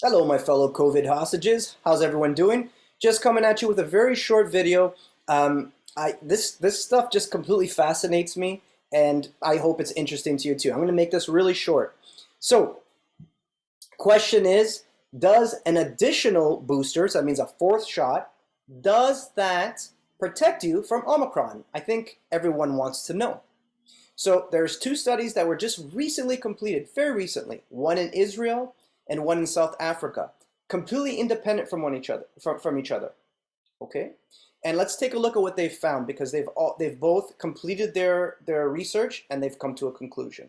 Hello, my fellow COVID hostages. How's everyone doing? Just coming at you with a very short video. This stuff just completely fascinates me, and I hope it's interesting to you too. I'm going to make this really short. So, question is, does an additional booster, so that means a fourth shot, does that protect you from Omicron? I think everyone wants to know. So there's two studies that were just recently completed, very recently, one in Israel and one in South Africa, completely independent from each other. Okay, and let's take a look at what they've found, because they've both completed their research and they've come to a conclusion.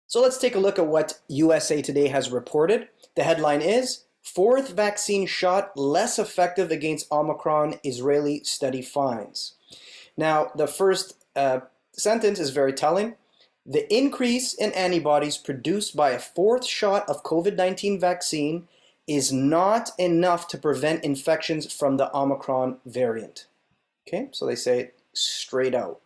So let's take a look at what USA Today has reported. The headline is, fourth vaccine shot less effective against Omicron, Israeli study finds. Now, the first sentence is very telling. The increase in antibodies produced by a fourth shot of COVID-19 vaccine is not enough to prevent infections from the Omicron variant. Okay, so they say it straight out.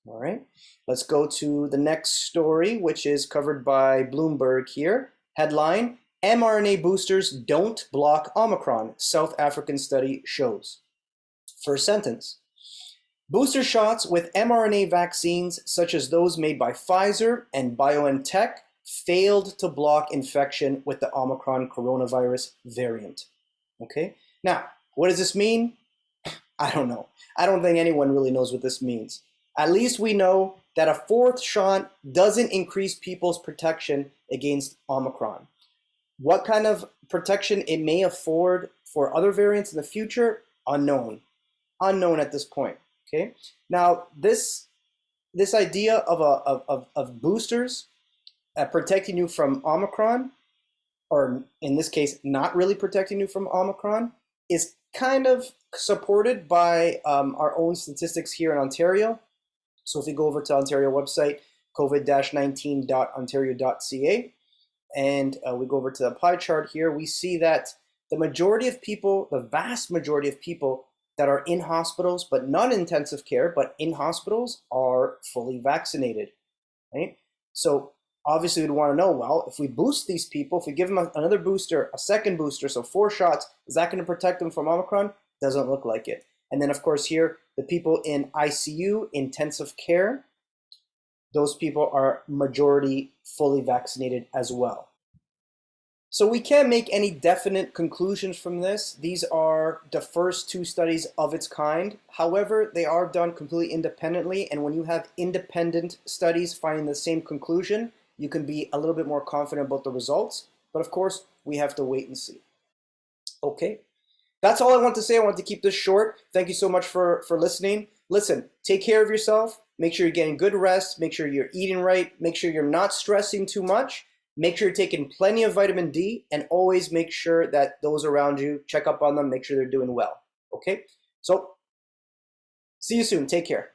All right, let's go to the next story, which is covered by Bloomberg here. Headline, mRNA boosters don't block Omicron, South African study shows. First sentence. Booster shots with mRNA vaccines, such as those made by Pfizer and BioNTech, failed to block infection with the Omicron coronavirus variant. Okay, now, what does this mean? I don't know. I don't think anyone really knows what this means. At least we know that a fourth shot doesn't increase people's protection against Omicron. What kind of protection it may afford for other variants in the future? Unknown. Unknown at this point. Okay. Now, this idea of boosters protecting you from Omicron, or in this case, not really protecting you from Omicron, is kind of supported by our own statistics here in Ontario. So if you go over to Ontario website, covid-19.ontario.ca, and we go over to the pie chart here, we see that the majority of people, the vast majority of people that are in hospitals, but not in intensive care, but in hospitals, are fully vaccinated, right? So obviously we'd want to know, well, if we boost these people, if we give them another booster, a second booster, so 4 shots, is that going to protect them from Omicron? Doesn't look like it. And then of course here, the people in ICU, intensive care, those people are majority fully vaccinated as well. So we can't make any definite conclusions from this. These are the first 2 studies of its kind. However, they are done completely independently, and when you have independent studies finding the same conclusion, you can be a little bit more confident about the results. But of course, we have to wait and see. Okay, that's all I want to say. I want to keep this short. Thank you so much for listening. Listen, take care of yourself. Make sure you're getting good rest. Make sure you're eating right. Make sure you're not stressing too much. Make sure you're taking plenty of vitamin D, and always make sure that those around you, check up on them, make sure they're doing well. Okay? So, see you soon. Take care.